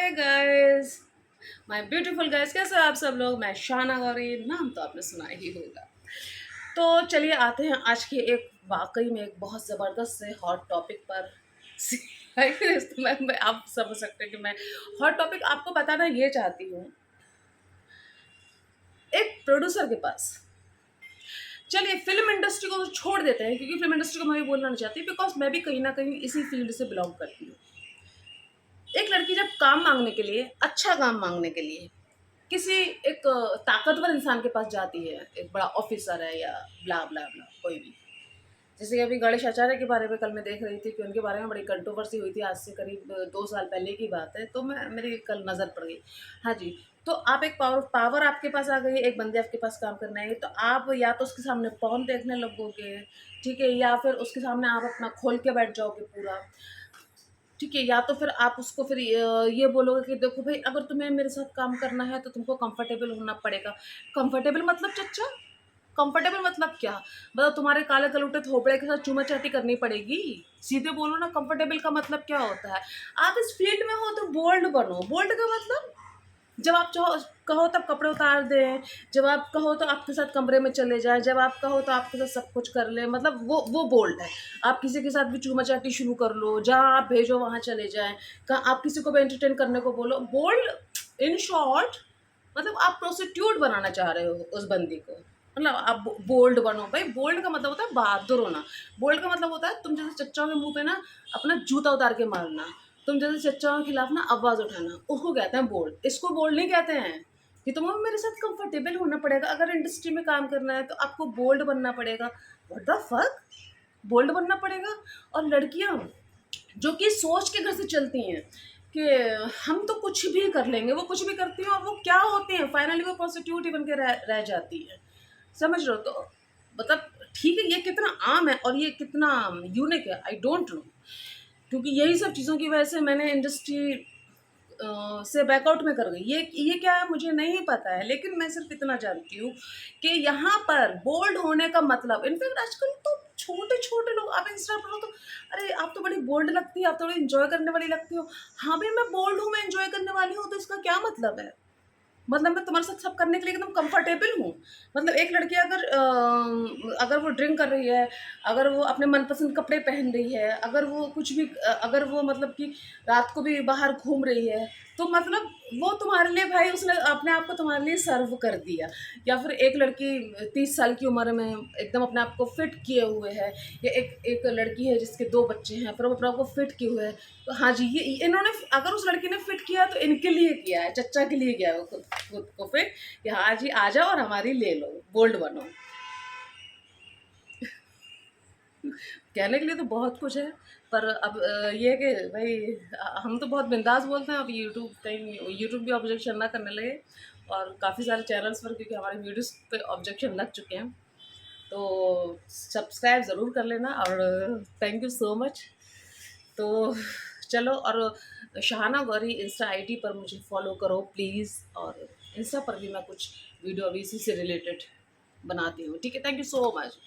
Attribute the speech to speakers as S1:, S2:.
S1: Hi guys, my beautiful guys, कैसे हैं आप सब लोग। मैं शाहना गौरी, नाम तो आपने सुना ही होगा। तो चलिए आते हैं आज के एक वाकई में एक बहुत ज़बरदस्त से हॉट टॉपिक पर। तो मैं आप समझ सकते हैं कि मैं हॉट टॉपिक आपको बताना ये चाहती हूँ। एक प्रोड्यूसर के पास, चलिए फिल्म इंडस्ट्री को तो छोड़ देते हैं क्योंकि फिल्म इंडस्ट्री को मैं भी बोलना नहीं चाहती, बिकॉज मैं भी कहीं ना कहीं इसी फील्ड से बिलोंग करती हूँ। एक लड़की जब काम मांगने के लिए, अच्छा काम मांगने के लिए किसी एक ताकतवर इंसान के पास जाती है, एक बड़ा ऑफिसर है या ब्ला ब्ला ब्ला कोई भी, जैसे कि अभी गणेश आचार्य के बारे में कल मैं देख रही थी कि उनके बारे में बड़ी कंट्रोवर्सी हुई थी। आज से करीब 2 साल पहले की बात है, तो मैं मेरी कल नज़र पड़ गई। हाँ जी। तो आप एक पावर आपके पास आ गई है, एक बंदे आपके पास काम करना है, तो आप या तो उसके सामने पॉन देखने लगोगे, ठीक है, या फिर उसके सामने आप अपना खोल के बैठ जाओगे पूरा, ठीक है, या तो फिर आप उसको फिर ये बोलोगे कि देखो भाई, अगर तुम्हें मेरे साथ काम करना है तो तुमको कंफर्टेबल होना पड़ेगा। कंफर्टेबल मतलब चच्चा, कंफर्टेबल मतलब क्या? मतलब तुम्हारे काले कलूटे थोपड़े के साथ चूमा चाटी करनी पड़ेगी? सीधे बोलो ना, कंफर्टेबल का मतलब क्या होता है? आप इस फील्ड में हो तो बोल्ड बनो। बोल्ड का मतलब, जब आप चाहो कहो तब कपड़े उतार दें, जब आप कहो तो आपके साथ कमरे में चले जाएं, जब आप कहो तो आपके साथ सब कुछ कर लें, मतलब वो बोल्ड है। आप किसी के साथ भी चूमा चाटी शुरू कर लो, जहाँ आप भेजो वहाँ चले जाएं, कहाँ आप किसी को भी एंटरटेन करने को बोलो। बोल्ड इन शॉर्ट मतलब आप प्रोस्टिट्यूट बनाना चाह रहे हो उस बंदी को। मतलब आप बोल्ड बनो भाई। बोल्ड का मतलब होता है बहादुर होना। बोल्ड का मतलब होता है तुम जैसे चच्चाओं के मुंह पे ना अपना जूता उतार के मारना, तुम जैसे चच्चाओं के खिलाफ ना आवाज उठाना, उसको कहते हैं बोल्ड। इसको बोल्ड नहीं कहते हैं कि तुम्हें मेरे साथ कंफर्टेबल होना पड़ेगा। अगर इंडस्ट्री में काम करना है तो आपको बोल्ड बनना पड़ेगा। व्हाट द फक, बोल्ड बनना पड़ेगा। और लड़कियां जो कि सोच के घर से चलती हैं कि हम तो कुछ भी कर लेंगे, वो कुछ भी करती हैं और वो क्या होती हैं, फाइनली वो प्रोस्टिट्यूट ही बन के रह जाती है। समझ रहे हो? तो मतलब ठीक है, ये कितना आम है और ये कितना यूनिक है, आई डोंट नो। क्योंकि यही सब चीज़ों की वजह से मैंने इंडस्ट्री से बैकआउट में कर गई। ये क्या है मुझे नहीं पता है, लेकिन मैं सिर्फ इतना जानती हूँ कि यहाँ पर बोल्ड होने का मतलब, इनफैक्ट आजकल तो छोटे छोटे लोग, आप इंस्टा पर हो तो अरे आप तो बड़ी बोल्ड लगती है, आप तो बड़ी इंजॉय करने वाली लगती हो। हाँ भाई, मैं बोल्ड हूँ, मैं इंजॉय करने वाली हूँ, तो इसका क्या मतलब है? मतलब मैं तुम्हारे साथ सब करने के लिए एकदम कंफर्टेबल हूँ। मतलब एक लड़की अगर वो ड्रिंक कर रही है, अगर वो अपने मनपसंद कपड़े पहन रही है, अगर वो कुछ भी अगर वो मतलब कि रात को भी बाहर घूम रही है, तो मतलब वो तुम्हारे लिए भाई, उसने अपने आप को तुम्हारे लिए सर्व कर दिया। या फिर एक लड़की 30 साल की उम्र में एकदम अपने आप को फिट किए हुए है, या एक एक लड़की है जिसके 2 बच्चे हैं, पर वो अपने आप को फिट किए हुए है। तो हाँ जी, ये इन्होंने, अगर उस लड़की ने फिट किया तो इनके लिए किया है, चच्चा के लिए किया है वो खुद को फिट, कि हाँ जी आ जाओ और हमारी ले लो, बोल्ड बनो। कहने के लिए तो बहुत कुछ है, पर अब ये है कि भाई हम तो बहुत बिंदास बोलते हैं। अब यूट्यूब, कहीं यूट्यूब भी ऑब्जेक्शन ना करने लगे, और काफ़ी सारे चैनल्स पर क्योंकि हमारे वीडियोस पे ऑब्जेक्शन लग चुके हैं, तो सब्सक्राइब ज़रूर कर लेना। और थैंक यू सो मच। तो चलो, और शाहाना गौरी इंस्टा आईडी पर मुझे फॉलो करो प्लीज़, और इंस्टा पर भी मैं कुछ वीडियो अभी इसी से रिलेटेड बनाती हूँ, ठीक है। Thank you so much.